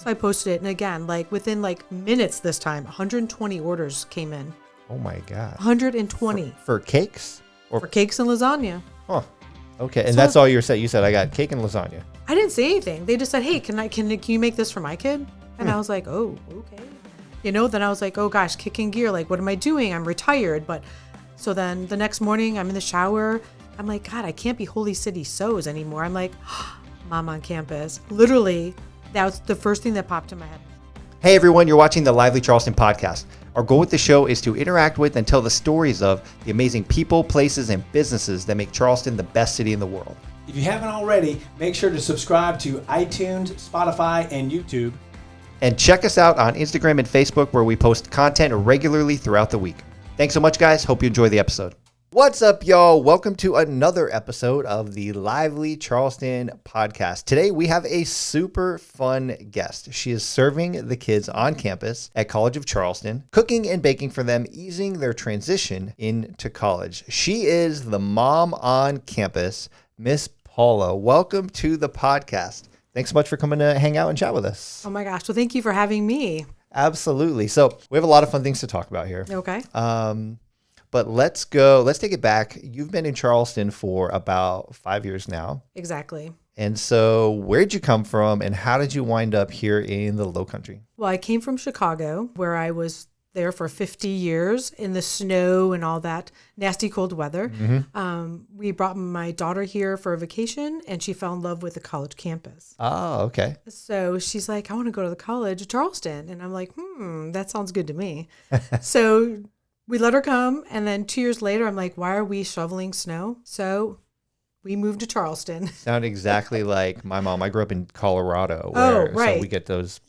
So I posted it. And again, like within like minutes this time, 120 orders came in. Oh my God. 120. For cakes? For cakes and lasagna. Huh. Okay. And So that's all you said. You said, I got cake and lasagna. I didn't say anything. They just said, hey, can you make this for my kid? And I was like, oh, okay. Then I was like, oh gosh, kicking gear. Like, what am I doing? I'm retired. But so then the next morning I'm in the shower. I'm like, God, I can't be Holy City Sews anymore. I'm like, Mom on campus. Literally, that was the first thing that popped in my head. Hey everyone, you're watching the Lively Charleston Podcast. Our goal with the show is to interact with and tell the stories of the amazing people, places, and businesses that make Charleston the best city in the world. If you haven't already, make sure to subscribe to iTunes, Spotify, and YouTube. And check us out on Instagram and Facebook, where we post content regularly throughout the week. Thanks so much, guys. Hope you enjoy the episode. What's up, y'all? Welcome to another episode of the Lively Charleston Podcast. Today, we have a super fun guest. She is serving the kids on campus at College of Charleston, cooking and baking for them, easing their transition into college. She is the mom on campus, Miss Paula. Welcome to the podcast. Thanks so much for coming to hang out and chat with us. Oh my gosh. Well, thank you for having me. Absolutely. So we have a lot of fun things to talk about here. Okay. But let's take it back. You've been in Charleston for about 5 years now. Exactly. And so where'd you come from and how did you wind up here in the Low Country? Well, I came from Chicago, where I was there for 50 years in the snow and all that nasty cold weather. Mm-hmm. We brought my daughter here for a vacation, and she fell in love with the college campus. Oh, okay. So she's like, I want to go to the College of Charleston. And I'm like, that sounds good to me. So we let her come. And then 2 years later, I'm like, why are we shoveling snow? So we moved to Charleston. Sound exactly like my mom. I grew up in Colorado. Right. So we get those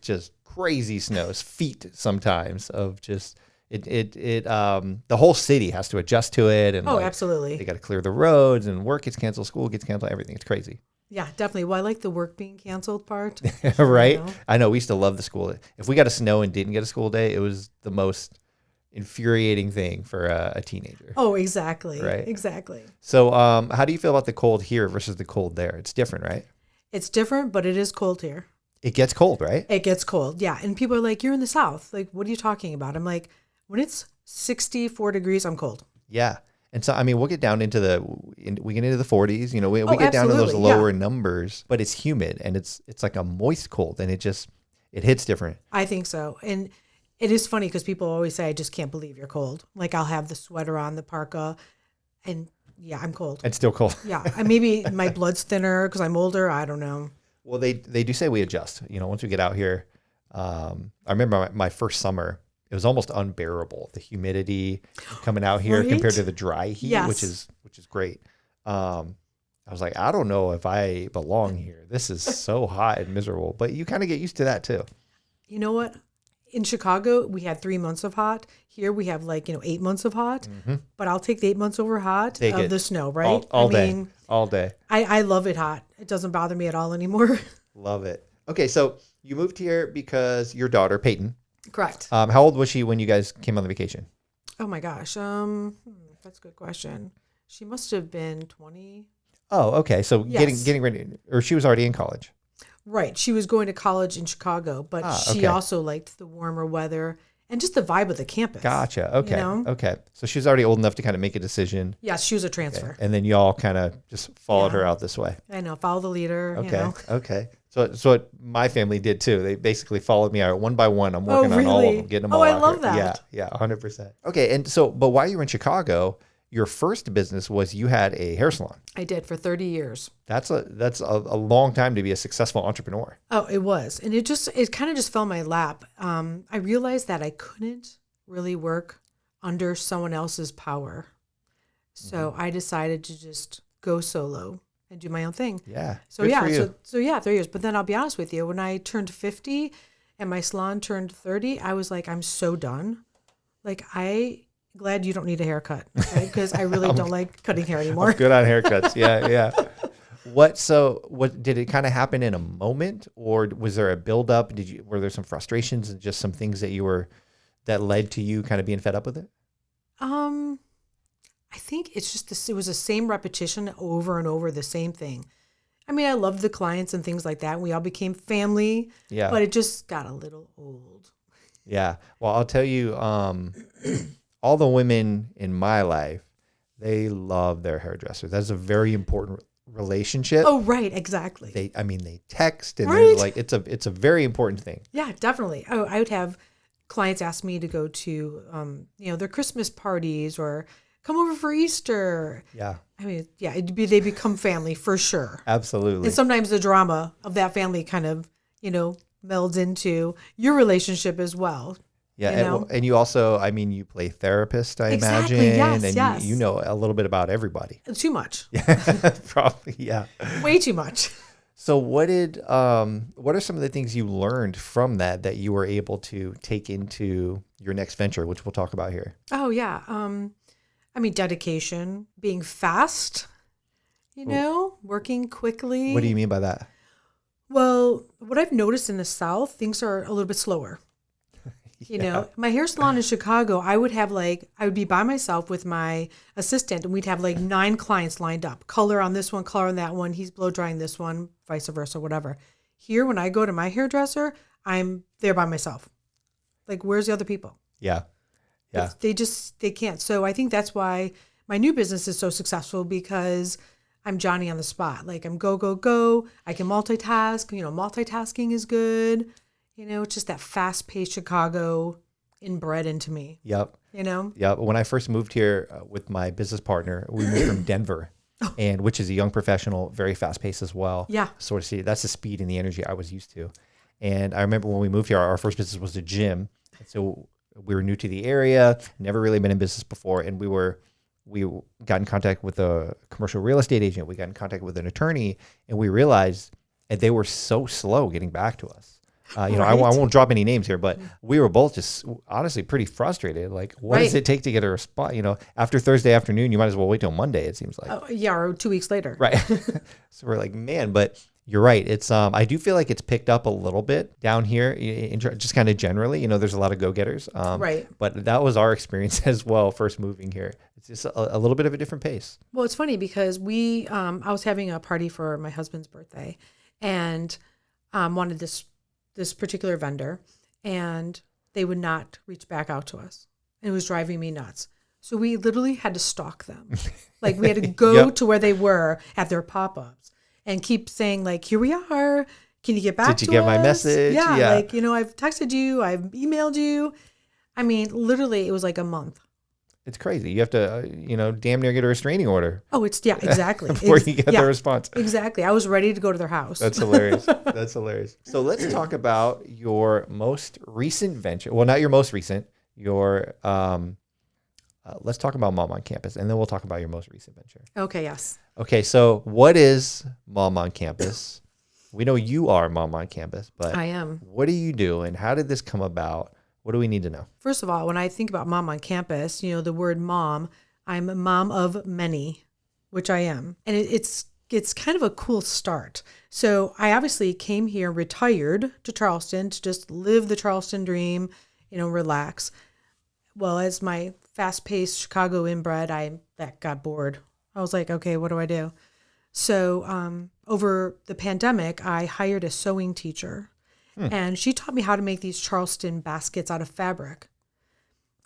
just crazy snows, feet sometimes of just the whole city has to adjust to it. And absolutely. They got to clear the roads and work gets canceled, school gets canceled, everything. It's crazy. Yeah, definitely. Well, I like the work being canceled part. Right. I know we used to love the school. If we got a snow and didn't get a school day, it was the most infuriating thing for a teenager. Oh, exactly. Right. Exactly. So how do you feel about the cold here versus the cold there? It's different, right? It's different, but it is cold here. It gets cold, right? It gets cold. Yeah. And people are like, you're in the South. Like, what are you talking about? I'm like, when it's 64 degrees, I'm cold. Yeah. And so, I mean, we'll get down into the 40s, we get down to those lower numbers, but it's humid and it's like a moist cold and it hits different. I think so. And it is funny because people always say, I just can't believe you're cold. Like I'll have the sweater on, the parka, and yeah, I'm cold. It's still cold. Yeah. And maybe my blood's thinner because I'm older. I don't know. Well, they do say we adjust, once we get out here. I remember my first summer, it was almost unbearable. The humidity coming out here compared to the dry heat, yes. which is great. I was like, I don't know if I belong here. This is so hot and miserable, but you kind of get used to that too. You know what? In Chicago, we had 3 months of hot. Here we have 8 months of hot, but I'll take the 8 months over hot of the snow, right? All day. I love it hot. It doesn't bother me at all anymore. Love it. Okay. So you moved here because your daughter, Peyton. Correct. How old was she when you guys came on the vacation? Oh my gosh. That's a good question. She must have been 20. Oh, okay. So yes. getting ready, or she was already in college. Right. She was going to college in Chicago, but she also liked the warmer weather and just the vibe of the campus. Gotcha. Okay. Okay. So she was already old enough to kind of make a decision. Yes, she was a transfer. Okay. And then y'all kind of just followed her out this way. I know. Follow the leader. Okay. Okay. So what my family did too. They basically followed me out one by one. I'm working on all of them, getting them all out. I love that. Yeah. 100%. Okay. And so, but while you were in Chicago, your first business was you had a hair salon. I did for 30 years. That's a long time to be a successful entrepreneur. Oh, it was. And it kind of just fell in my lap. I realized that I couldn't really work under someone else's power. So I decided to just go solo and do my own thing. Yeah. So 3 years. But then I'll be honest with you, when I turned 50 and my salon turned 30, I was like, I'm so done. Like glad you don't need a haircut, right? Because I really don't like cutting hair anymore. I'm good on haircuts. Yeah. What did it kind of happen in a moment, or was there a buildup? Were there some frustrations and just some things that led to you kind of being fed up with it? I think it's just it was the same repetition over and over, the same thing. I mean, I loved the clients and things like that. We all became family. Yeah. But it just got a little old. Yeah. Well, I'll tell you, all the women in my life, they love their hairdressers. That's a very important relationship. Oh, right. Exactly. They text and Right. there's like, it's a very important thing. Yeah, definitely. Oh, I would have clients ask me to go to, their Christmas parties or come over for Easter. Yeah. I mean, yeah, they become family for sure. Absolutely. And sometimes the drama of that family kind of, melds into your relationship as well. Yeah. And you also, I mean, you play therapist, I Exactly, imagine. yes, and yes. you know a little bit about everybody. Too much. Probably. Yeah. Way too much. So what are some of the things you learned from that you were able to take into your next venture, which we'll talk about here? Oh, yeah. I mean, dedication, being fast, working quickly. What do you mean by that? Well, what I've noticed in the South, things are a little bit slower. My hair salon in Chicago, I would be by myself with my assistant and we'd have like 9 clients lined up. Color on this one, color on that one. He's blow drying this one, vice versa, whatever. Here, when I go to my hairdresser, I'm there by myself. Like, where's the other people? Yeah. Yeah. They can't. So I think that's why my new business is so successful because I'm Johnny on the spot. Like I'm go, go, go. I can multitask. Multitasking is good. It's just that fast-paced Chicago inbred into me. Yep. Yep. When I first moved here with my business partner, we moved from Denver, and which is a young professional, very fast-paced as well. Yeah. Sort of see that's the speed and the energy I was used to. And I remember when we moved here, our first business was a gym. So we were new to the area, never really been in business before, and we got in contact with a commercial real estate agent. We got in contact with an attorney, and we realized that they were so slow getting back to us. I won't drop any names here, but we were both just honestly pretty frustrated. Like, what does it take to get a response? After Thursday afternoon, you might as well wait till Monday, it seems like. Or 2 weeks later. Right. So we're like, man, but you're right. It's I do feel like it's picked up a little bit down here, just kind of generally. There's a lot of go-getters. Right. But that was our experience as well, first moving here. It's just a little bit of a different pace. Well, it's funny because I was having a party for my husband's birthday, and wanted this particular vendor, and they would not reach back out to us. And it was driving me nuts. So we literally had to stalk them. Like we had to go to where they were at their pop-ups and keep saying like, here we are. Can you get back to us? Did you get my message? Yeah. Like, I've texted you, I've emailed you. I mean, literally it was like a month. It's crazy. You have to, damn near get a restraining order. Oh, exactly. Before you get the response. Exactly. I was ready to go to their house. That's hilarious. That's hilarious. So let's talk about your most recent venture. Well, not your most recent. Let's talk about Mom on Campus, and then we'll talk about your most recent venture. Okay. Yes. Okay. So what is Mom on Campus? We know you are Mom on Campus, but I am. What do you do, and how did this come about? What do we need to know? First of all, when I think about Mom on Campus, the word mom, I'm a mom of many, which I am. And it's kind of a cool start. So I obviously came here, retired to Charleston to just live the Charleston dream, relax. Well, as my fast-paced Chicago inbred, that got bored. I was like, okay, what do I do? So over the pandemic, I hired a sewing teacher. And she taught me how to make these Charleston baskets out of fabric.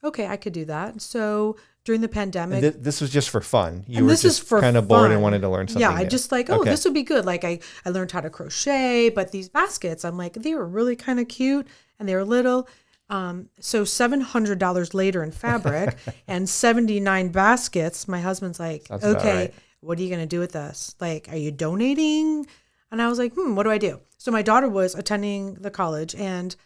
Okay, I could do that. So during the pandemic, this was just for fun. You were just kind of bored and wanted to learn something. Yeah, I just like, this would be good. Like I learned how to crochet, but these baskets, I'm like, they were really kind of cute and they were little. So $700 later in fabric and 79 baskets. My husband's like, okay, what are you going to do with this? Like, are you donating? And I was like, what do I do? So my daughter was attending the college, and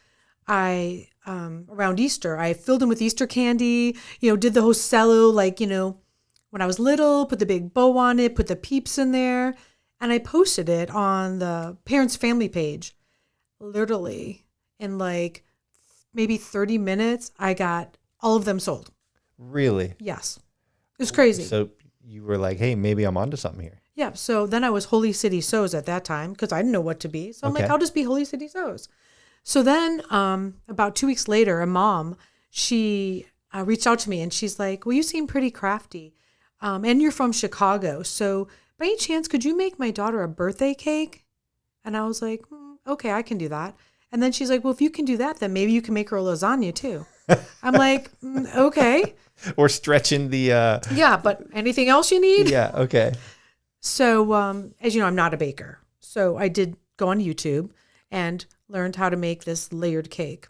I, around Easter, I filled them with Easter candy, did the whole cello, like, when I was little, put the big bow on it, put the peeps in there. And I posted it on the parents' family page. Literally, in like maybe 30 minutes, I got all of them sold. Really? Yes. It was crazy. So you were like, hey, maybe I'm onto something here. Yeah. So then I was Holy City Sews at that time because I didn't know what to be. So I'm like, I'll just be Holy City Sews. So then about 2 weeks later, a mom, she reached out to me and she's like, well, you seem pretty crafty. And you're from Chicago. So by any chance, could you make my daughter a birthday cake? And I was like, okay, I can do that. And then she's like, well, if you can do that, then maybe you can make her a lasagna too. I'm like, okay. Or stretching the... Yeah, but anything else you need? Yeah, okay. So, as you know, I'm not a baker. So I did go on YouTube and learned how to make this layered cake.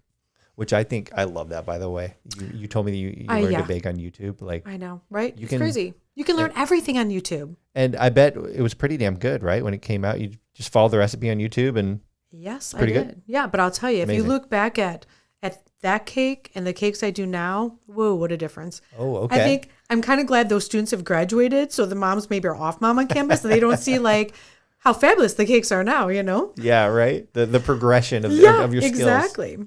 Which I think, I love that, by the way. You told me that you learned to bake on YouTube. Like, I know, right? It's crazy. You can learn everything on YouTube. And I bet it was pretty damn good, right? When it came out, you just followed the recipe on YouTube and... Yes, I pretty did. good? Yeah, but I'll tell you, Amazing. if you look back at that cake and the cakes I do now, whoa, what a difference. Oh, okay. I think I'm kind of glad those students have graduated, so the moms maybe are off mom on campus and they don't see like how fabulous the cakes are now, you know? Yeah, right? The progression of your skills. Exactly.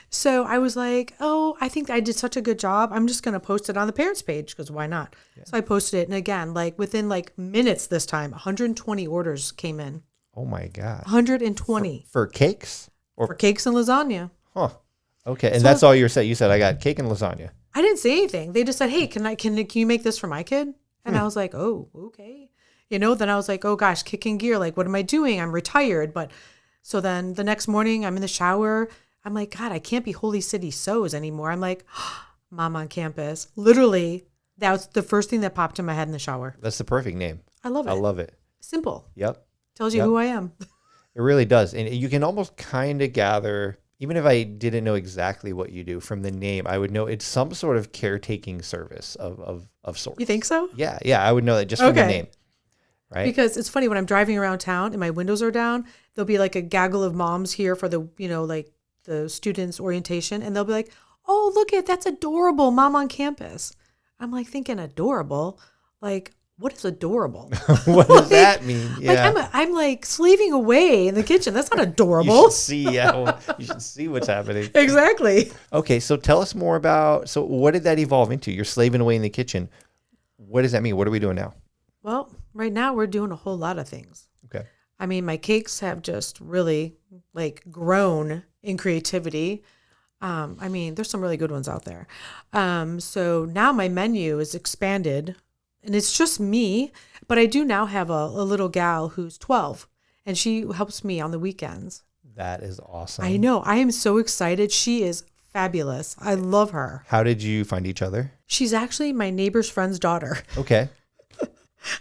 So I was like, oh, I think I did such a good job. I'm just going to post it on the parents page because why not? Yeah. So I posted it. And again, like within like minutes this time, 120 orders came in. Oh my God. 120. For cakes? Or for cakes and lasagna. Huh. Okay. And So that's all you said. You said, I got cake and lasagna. I didn't say anything. They just said, hey, can you make this for my kid? And I was like, oh, okay. You know, then I was like, oh gosh, kicking gear. Like, what am I doing? I'm retired. But so then the next morning I'm in the shower. I'm like, God, I can't be Holy City Sews anymore. I'm like, Mom on campus. Literally, that was the first thing that popped in my head in the shower. That's the perfect name. I love it. I love it. Simple. Yep. Tells you who I am. It really does. And you can almost kind of gather, even if I didn't know exactly what you do from the name, I would know it's some sort of caretaking service of sorts. You think so? Yeah. Yeah. I would know that just from the name. Right. Because it's funny when I'm driving around town and my windows are down, there'll be like a gaggle of moms here for the, you know, like the students' orientation. And they'll be like, oh, look that's adorable. Mom on campus. I'm like thinking adorable. Like, what is adorable? What does that mean? Yeah. Like I'm like slaving away in the kitchen. That's not adorable. You should see what's happening. Exactly. Okay, so tell us more about, so what did that evolve into? You're slaving away in the kitchen. What does that mean? What are we doing now? Well, right now we're doing a whole lot of things. Okay. I mean, my cakes have just really like grown in creativity. I mean, there's some really good ones out there. So now my menu is expanded. And it's just me, but I do now have a little gal who's 12, and she helps me on the weekends. That is awesome. I know. I am so excited. She is fabulous. I love her. How did you find each other? She's actually my neighbor's friend's daughter. Okay.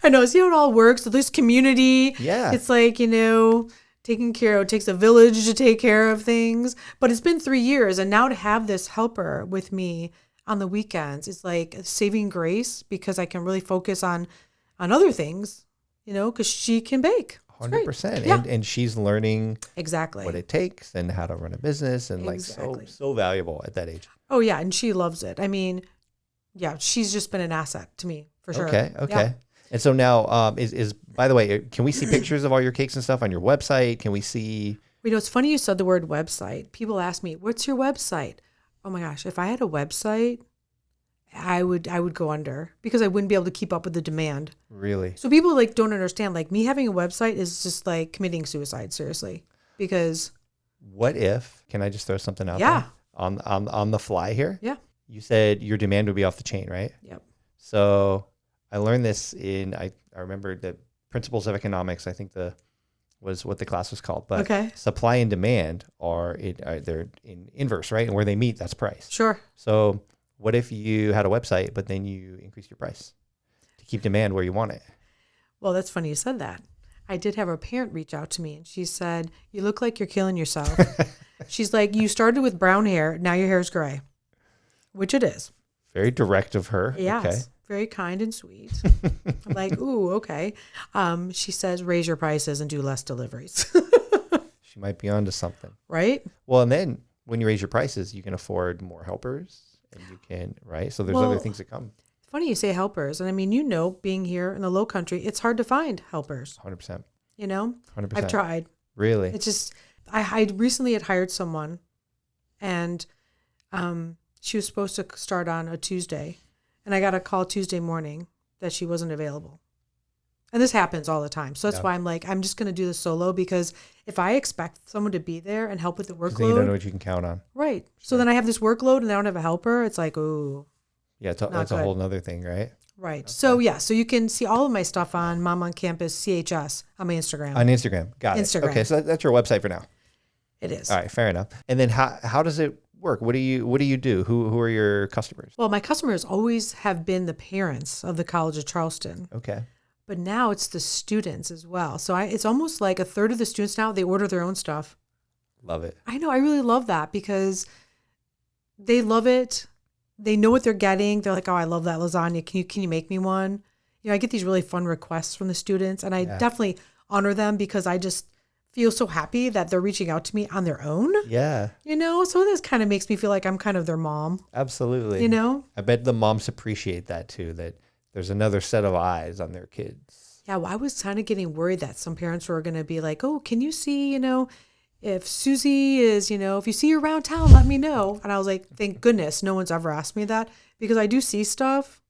I know. See how it all works? So there's community. Yeah. It's like, you know, taking care of, it takes a village to take care of things. But it's been 3 years, and now to have this helper with me on the weekends, it's like a saving grace because I can really focus on other things, you know, because she can bake. 100%. Yeah. And she's learning Exactly what it takes and how to run a business and Exactly. like so valuable at that age. Oh, yeah. And she loves it. I mean, yeah, she's just been an asset to me for sure. Okay. Yeah. And so now is by the way, can we see pictures of all your cakes and stuff on your website? Can we see? You know, it's funny you said the word website. People ask me, what's your website? Oh my gosh, if I had a website, I would go under because I wouldn't be able to keep up with the demand. Really? So people like don't understand, like me having a website is just like committing suicide, seriously. Because what if, can I just throw something out Yeah. there on the fly here? Yeah. You said your demand would be off the chain, right? Yep. So I learned this I remember the principles of economics. I think was what the class was called. But Okay. supply and demand they're in inverse, right? And where they meet, that's price. Sure. So what if you had a website, but then you increase your price to keep demand where you want it? Well, that's funny you said that. I did have a parent reach out to me and she said, you look like you're killing yourself. She's like, you started with brown hair. Now your hair is gray, which it is. Very direct of her. Yes. Okay. Very kind and sweet. I'm like, ooh, okay. She says, raise your prices and do less deliveries. She might be onto something. Right? Well, and then when you raise your prices, you can afford more helpers and you can, right? So there's other things that come. Funny you say helpers. And I mean, you know, being here in the low country, it's hard to find helpers. 100%. You know? 100%. I've tried. Really? It's just, I recently had hired someone and she was supposed to start on a Tuesday. And I got a call Tuesday morning that she wasn't available. And this happens all the time. So that's why I'm like, I'm just going to do this solo because if I expect someone to be there and help with the workload. Then you don't know what you can count on. Right. Sure. So then I have this workload and I don't have a helper. It's like, ooh. Yeah, that's a whole nother thing, right? Right. Okay. So yeah, so you can see all of my stuff on Mom on Campus CHS on my Instagram. On Instagram. Got it. Instagram. Okay, so that's your website for now. It is. All right, fair enough. And then how does it work? What do you do? Who are your customers? Well, my customers always have been the parents of the College of Charleston. Okay. But now it's the students as well. So it's almost like a third of the students now, they order their own stuff. Love it. I know. I really love that because they love it. They know what they're getting. They're like, oh, I love that lasagna. Can you make me one? You know, I get these really fun requests from the students, and I definitely honor them because I just feel so happy that they're reaching out to me on their own. Yeah. You know, so this kind of makes me feel like I'm kind of their mom. Absolutely. You know? I bet the moms appreciate that too, that there's another set of eyes on their kids. Yeah, well, I was kind of getting worried that some parents were going to be like, oh, can you see, you know, if Susie is, you know, if you see her around town, let me know. And I was like, thank goodness no one's ever asked me that because I do see stuff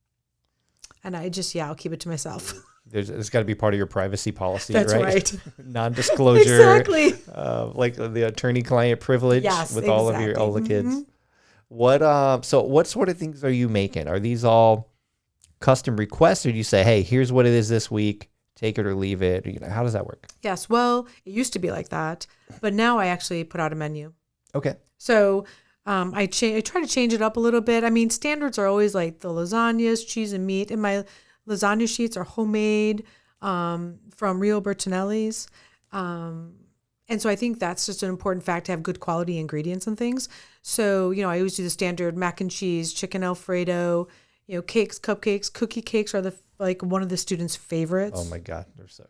and I just, I'll keep it to myself. It's got to be part of your privacy policy, That's right? right. Non-disclosure. Exactly. Like the attorney-client privilege with all of all the kids. Mm-hmm. What sort of things are you making? Are these all custom requests, or do you say, hey, here's what it is this week, take it or leave it? You know, how does that work? Yes. Well, it used to be like that, but now I actually put out a menu. Okay. So I try to change it up a little bit. I mean, standards are always like the lasagnas, cheese and meat, and my lasagna sheets are homemade from Rio Bertinelli's. And so I think that's just an important fact to have good quality ingredients and things. So, you know, I always do the standard mac and cheese, chicken Alfredo, you know, cakes, cupcakes, cookie cakes are one of the students' favorites. Oh my God.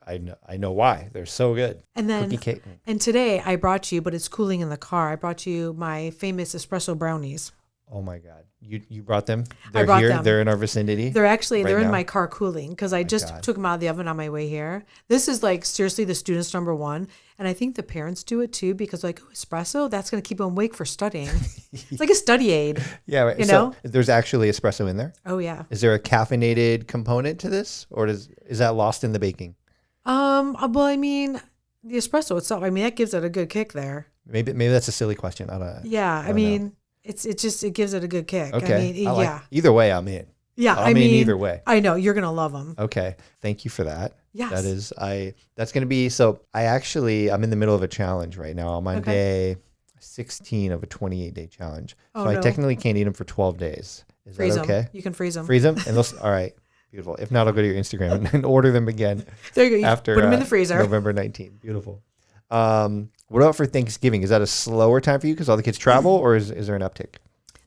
I know why. They're so good. And then, cookie cake. And today I brought you, but it's cooling in the car, I brought you my famous espresso brownies. Oh my God. You brought them? I brought here. them. They're in our vicinity. They're in now? my car cooling because I just took them out of the oven on my way here. This is like seriously the students' number one. And I think the parents do it too because like, oh, espresso, that's going to keep them awake for studying. It's like a study aid. Yeah. Right. You know? There's actually espresso in there? Oh yeah. Is there a caffeinated component to this, or is that lost in the baking? Well, I mean, the espresso itself, I mean, that gives it a good kick there. Maybe that's a silly question. I don't know. It gives it a good kick. Okay. I mean, Either way, I'm in. Yeah. I'm in either way. I know you're going to love them. Okay. Thank you for that. Yes. That's going to be, so I'm in the middle of a challenge right now. I'm on day 16 of a 28-day challenge. So I technically can't eat them for 12 days. Is freeze that okay? Them. You can freeze them. Freeze them? And all right. Beautiful. If not, I'll go to your Instagram and order them again. There you go. After put them in the freezer. November 19th. Beautiful. What about for Thanksgiving? Is that a slower time for you because all the kids travel, or is there an uptick?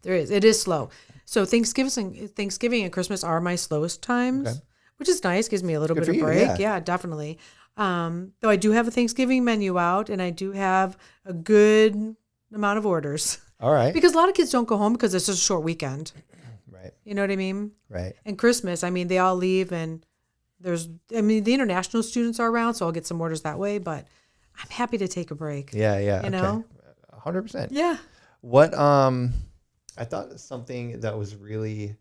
There is. It is slow. So Thanksgiving and Christmas are my slowest times, which is nice. Gives me a little bit of break. Yeah, definitely. Though I do have a Thanksgiving menu out, and I do have a good amount of orders. All right. Because a lot of kids don't go home because it's just a short weekend. Right. You know what I mean? Right. And Christmas, I mean, they all leave, and the international students are around, so I'll get some orders that way. But I'm happy to take a break. Yeah. You know? 100%. Yeah. What I thought something that was really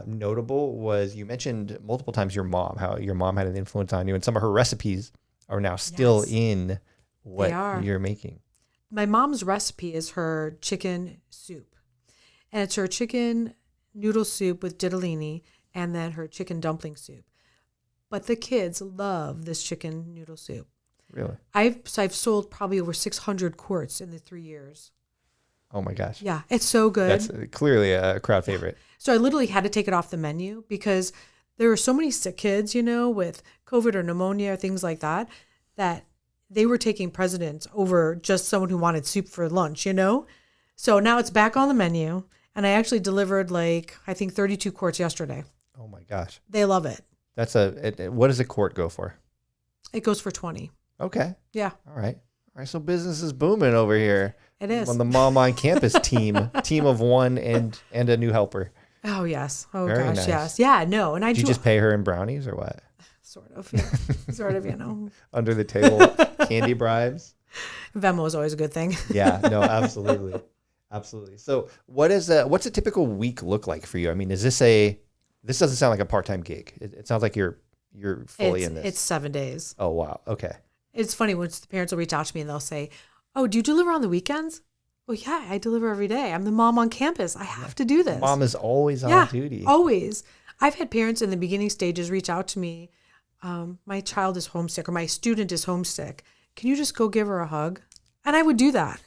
notable was you mentioned multiple times how your mom had an influence on you, and some of her recipes are now still in what you're making. My mom's recipe is her chicken soup, and it's her chicken noodle soup with ditalini and then her chicken dumpling soup. But the kids love this chicken noodle soup. Really? I've sold probably over 600 quarts in the 3 years. Oh my gosh. Yeah, it's so good. That's clearly a crowd favorite. So I literally had to take it off the menu because there were so many sick kids, you know, with COVID or pneumonia or things like that, that they were taking precedence over just someone who wanted soup for lunch, you know? So now it's back on the menu, and I actually delivered I think 32 quarts yesterday. Oh my gosh. They love it. What does a quart go for? It goes for 20. Okay. Yeah. All right. So business is booming over here. It is. On the Mom on Campus team of one and a new helper. Oh, yes. Oh, Very gosh, nice. yes. Yeah, no. And Did you just pay her in brownies or what? Sort of, yeah. Sort of, you know. Under the table candy bribes? Venmo is always a good thing. Yeah, no, absolutely. Absolutely. So what's a typical week look like for you? I mean, this doesn't sound like a part-time gig. It sounds like you're fully in this. It's 7 days. Oh, wow. Okay. It's funny when the parents will reach out to me and they'll say, oh, do you deliver on the weekends? Well, yeah, I deliver every day. I'm the mom on campus. I have to do this. Mom is always on duty. Always. I've had parents in the beginning stages reach out to me. My child is homesick or my student is homesick. Can you just go give her a hug? And I would do that.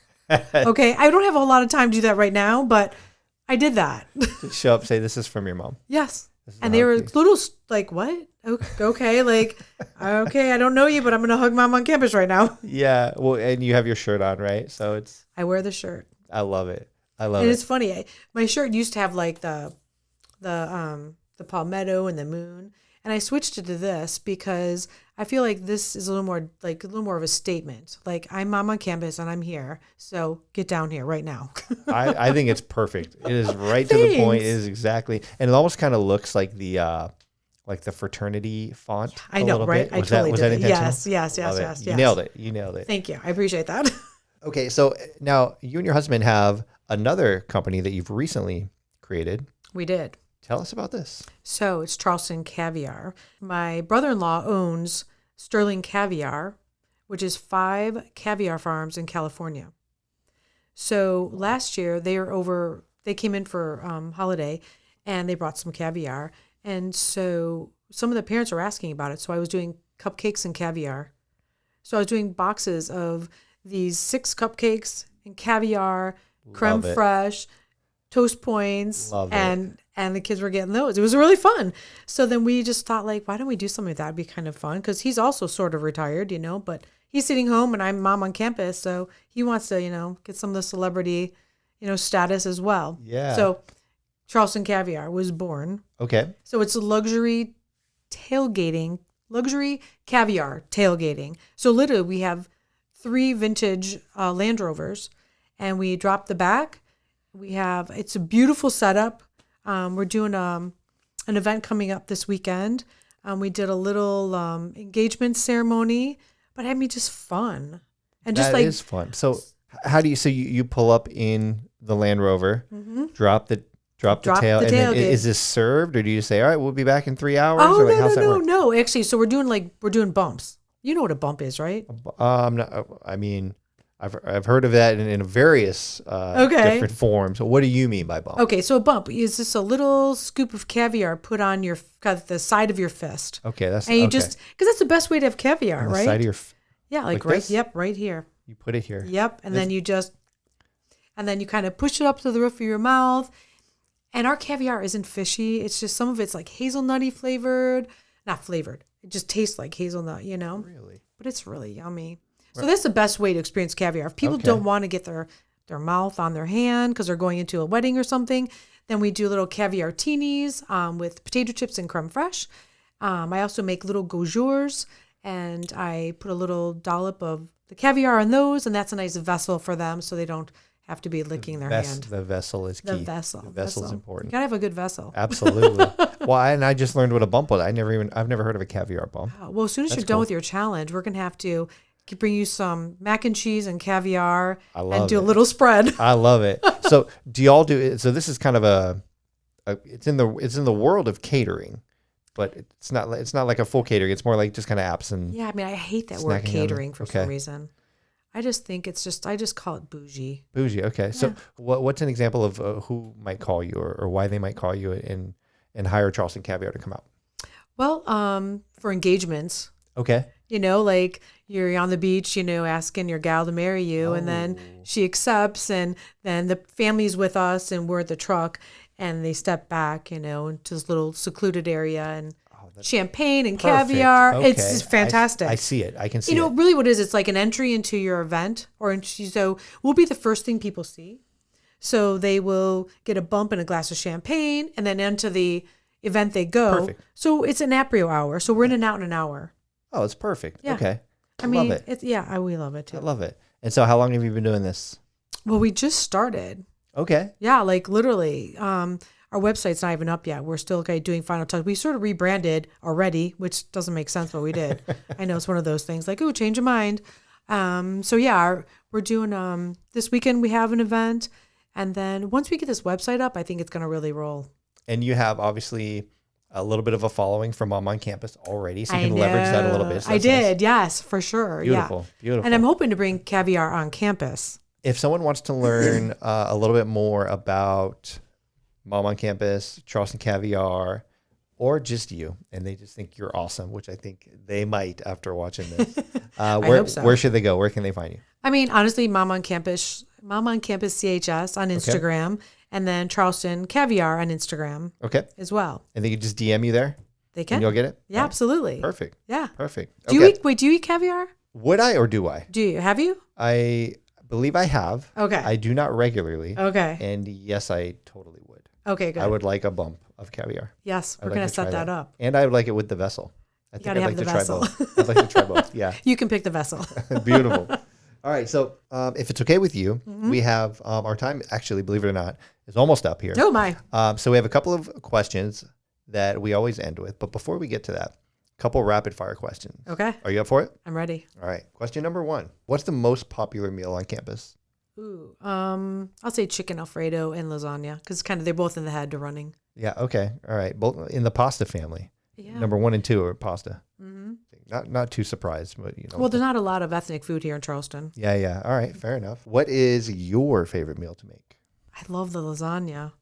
Okay. I don't have a lot of time to do that right now, but I did that. Show up, say, this is from your mom. Yes. And they were little like, what? Okay. Like, okay, I don't know you, but I'm going to hug mom on campus right now. Yeah. Well, and you have your shirt on, right? So I wear the shirt. I love it. And it's funny. My shirt used to have like the palmetto and the moon. And I switched it to this because I feel like this is a little more of a statement. Like, I'm mom on campus and I'm here. So get down here right now. I think it's perfect. It is right to the point. It is exactly. And it almost kind of looks like the fraternity font. I know, right? Was that intentional? Yes. You nailed it. You nailed it. Thank you. I appreciate that. Okay. So now you and your husband have another company that you've recently created. We did. Tell us about this. So it's Charleston Caviar. My brother-in-law owns Sterling Caviar, which is 5 caviar farms in California. So last year they came in for holiday and they brought some caviar. And so some of the parents were asking about it. So I was doing cupcakes and caviar. So I was doing boxes of these 6 cupcakes and caviar, creme fraiche, toast points, and the kids were getting those. It was really fun. So then we just thought, like, why don't we do something like that? Would be kind of fun because he's also sort of retired, but he's sitting home and I'm mom on campus. So he wants to, get some of the celebrity, status as well. Yeah. So Charleston Caviar was born. Okay. So it's a luxury caviar tailgating. So literally we have 3 vintage Land Rovers and we drop the back. It's a beautiful setup. We're doing an event coming up this weekend. We did a little engagement ceremony, but just fun. And just that is fun. So how do you pull up in the Land Rover, drop the tail, and then is this served, or do you say, all right, we'll be back in 3 hours? Oh, no. Actually, so we're doing bumps. You know what a bump is, right? I've heard of that in various different forms. So what do you mean by bump? Okay, so a bump is just a little scoop of caviar put on the side of your fist. Okay, that's and you just because that's the best way to have caviar, on the right? Side of your like right. This? Yep, right here. You put it here. Yep, and then you kind of push it up to the roof of your mouth. And our caviar isn't fishy. It's just some of it's like hazelnutty flavored, not flavored. It just tastes like hazelnut, Really? But it's really yummy. So that's the best way to experience caviar. If people don't want to get their mouth on their hand because they're going into a wedding or something, then we do little caviar teenies with potato chips and creme fraiche. I also make little goujures, and I put a little dollop of the caviar on those, and that's a nice vessel for them so they don't have to be licking their hand. The vessel is key. The vessel is important. You gotta have a good vessel. Absolutely. Well, and I just learned what a bump was. I've never heard of a caviar bump. Well, as soon as you're done with your challenge, we're gonna have to bring you some mac and cheese and caviar and do a little spread. I love it. So do y'all do it? So this is kind of it's in the world of catering, but it's not like a full catering. It's more like just kind of apps and I hate that word catering for some reason. I just think I just call it bougie. Bougie. Okay. Yeah. So what's an example of who might call you or why they might call you and hire Charleston Caviar to come out? Well, for engagements. Okay. Like you're on the beach, asking your gal to marry you, and then she accepts, and then the family's with us, and we're at the truck, and they step back, into this little secluded area, and champagne and caviar. Okay. It's fantastic. I see it. I can see it. Really what it is, it's like an entry into your event, so we'll be the first thing people see. So they will get a bump and a glass of champagne, and then into the event they go. Perfect. So it's an aprio hour. So we're in and out in an hour. Oh, it's perfect. Yeah. Okay. love it. We love it too. I love it. And so how long have you been doing this? Well, we just started. Okay. Yeah, like literally. Our website's not even up yet. We're still doing final touch. We sort of rebranded already, which doesn't make sense, but we did. I know it's one of those things like, change of mind. We're doing, this weekend we have an event. And then once we get this website up, I think it's going to really roll. And you have obviously a little bit of a following from Mom on Campus already, so you can leverage that a little bit. So I did, nice. Yes, for sure. Beautiful, yeah. Beautiful. And I'm hoping to bring caviar on campus. If someone wants to learn a little bit more about Mom on Campus, Charleston Caviar, or just you, and they just think you're awesome, which I think they might after watching this. I hope so. Where should they go? Where can they find you? I mean, honestly, Mom on Campus CHS on Instagram, and then Charleston Caviar on Instagram as well. And they can just DM you there? They can. And you'll get it? Yeah, absolutely. Perfect. Yeah. Perfect. Do you eat caviar? Would I or do I? Do you? Have you? I believe I have. Okay. I do not regularly. Okay. And yes, I totally would. Okay, good. I would like a bump of caviar. Yes, we're going to set that up. And I would like it with the vessel. I think I'd like to try both. I'd like to try both. Yeah. You can pick the vessel. Beautiful. All right. So if it's okay with you, we have our time, actually, believe it or not, is almost up here. Oh, my. So we have a couple of questions that we always end with. But before we get to that, a couple rapid fire questions. Okay. Are you up for it? I'm ready. All right. Question number 1. What's the most popular meal on campus? Ooh, I'll say chicken Alfredo and lasagna because they're both in the head to running. Yeah. Okay. All right. Both in the pasta family. Yeah. Number 1 and 2 are pasta. Mm-hmm. Not too surprised, but Well, there's not a lot of ethnic food here in Charleston. Yeah. All right. Fair enough. What is your favorite meal to make? I love the lasagna.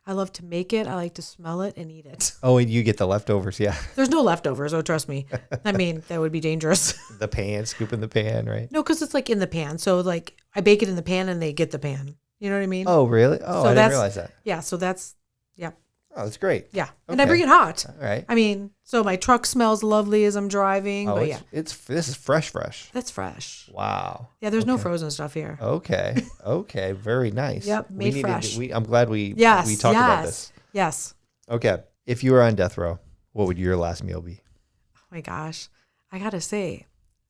I love to make it. I like to smell it and eat it. Oh, and you get the leftovers. Yeah. There's no leftovers. Oh, trust me. I mean, that would be dangerous. The pan, scoop in the pan, right? No, because it's in the pan. So I bake it in the pan and they get the pan. You know what I mean? Oh, really? Oh, so I didn't realize that. Yeah. So that's, yeah. Oh, that's great. Yeah. And I bring it hot. All right. I mean, so my truck smells lovely as I'm driving. Oh, but yeah. This is fresh. That's fresh. Wow. Yeah. There's no frozen stuff here. Okay. Very nice. Yep. Made fresh. I'm glad we talked about this. Yes. Okay. If you were on death row, what would your last meal be? Oh my gosh. I got to say,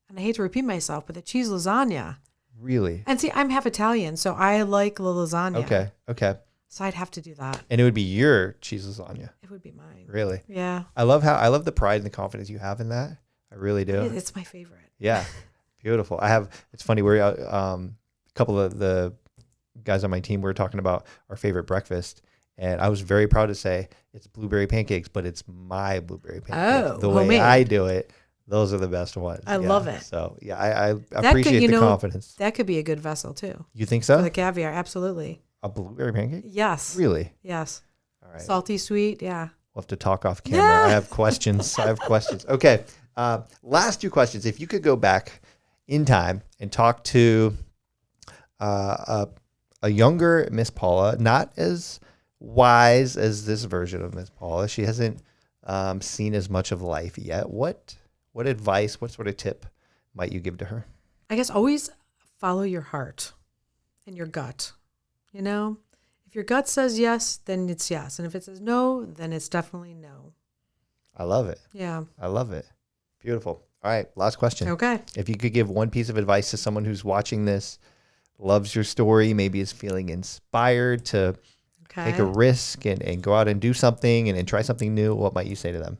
and I hate to repeat myself, but the cheese lasagna. Really? And see, I'm half Italian, so I like the lasagna. Okay. So I'd have to do that. And it would be your cheese lasagna. It would be mine. Really? Yeah. I love the pride and the confidence you have in that. I really do. It's my favorite. Yeah. Beautiful. It's funny, we're a couple of the guys on my team were talking about our favorite breakfast, and I was very proud to say it's blueberry pancakes, but it's my blueberry pancakes. Oh, the way homemade. I do it, those are the best ones. I love it. So yeah, I appreciate the confidence. That could be a good vessel too. You think so? For the caviar, absolutely. A blueberry pancake? Yes. Really? Yes. All right. Salty, sweet, yeah. We'll have to talk off camera. Yeah. I have questions. Okay. Last 2 questions. If you could go back in time and talk to a younger Miss Paula, not as wise as this version of Miss Paula. She hasn't seen as much of life yet. What advice, what sort of tip might you give to her? I guess always follow your heart and your gut. You know, if your gut says yes, then it's yes. And if it says no, then it's definitely no. I love it. Yeah. I love it. Beautiful. All right. Last question. Okay. If you could give one piece of advice to someone who's watching this, loves your story, maybe is feeling inspired to take a risk and go out and do something and try something new, what might you say to them?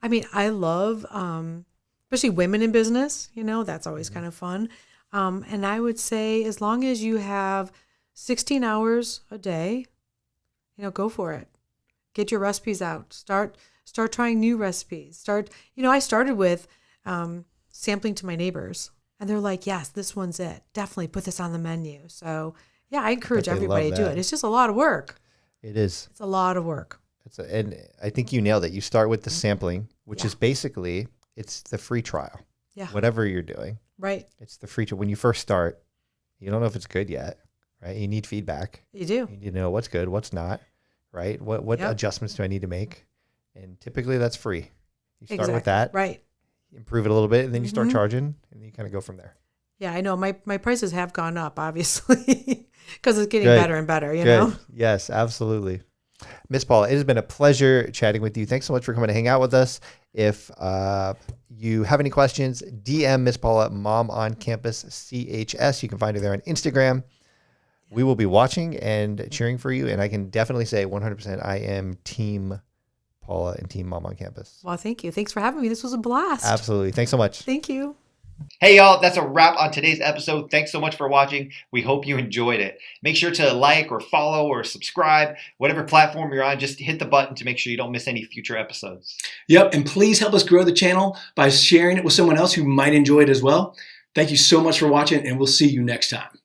I mean, I love, especially women in business, that's always kind of fun. And I would say as long as you have 16 hours a day, go for it. Get your recipes out. Start trying new recipes. I started with sampling to my neighbors. And they're like, yes, this one's it. Definitely put this on the menu. So, yeah, I encourage everybody to do it. It's just a lot of work. It is. It's a lot of work. And I think you nailed it. You start with the sampling, which is basically, it's the free trial. Yeah. Whatever you're doing. Right. It's the free trial. When you first start, you don't know if it's good yet, right? You need feedback. You do. You need to know what's good, what's not, right? What adjustments do I need to make? And typically that's free. You start with that. Right. Improve it a little bit, and then you start charging, and you kind of go from there. Yeah, I know. My prices have gone up, obviously, because it's getting better and better, you know? Yes, absolutely. Miss Paula, it has been a pleasure chatting with you. Thanks so much for coming to hang out with us. If you have any questions, DM Miss Paula, Mom on Campus CHS. You can find her there on Instagram. We will be watching and cheering for you, and I can definitely say 100% I am Team Paula and Team Mom on Campus. Well, thank you. Thanks for having me. This was a blast. Absolutely. Thanks so much. Thank you. Hey, y'all. That's a wrap on today's episode. Thanks so much for watching. We hope you enjoyed it. Make sure to like or follow or subscribe, whatever platform you're on. Just hit the button to make sure you don't miss any future episodes. Yep. And please help us grow the channel by sharing it with someone else who might enjoy it as well. Thank you so much for watching, and we'll see you next time.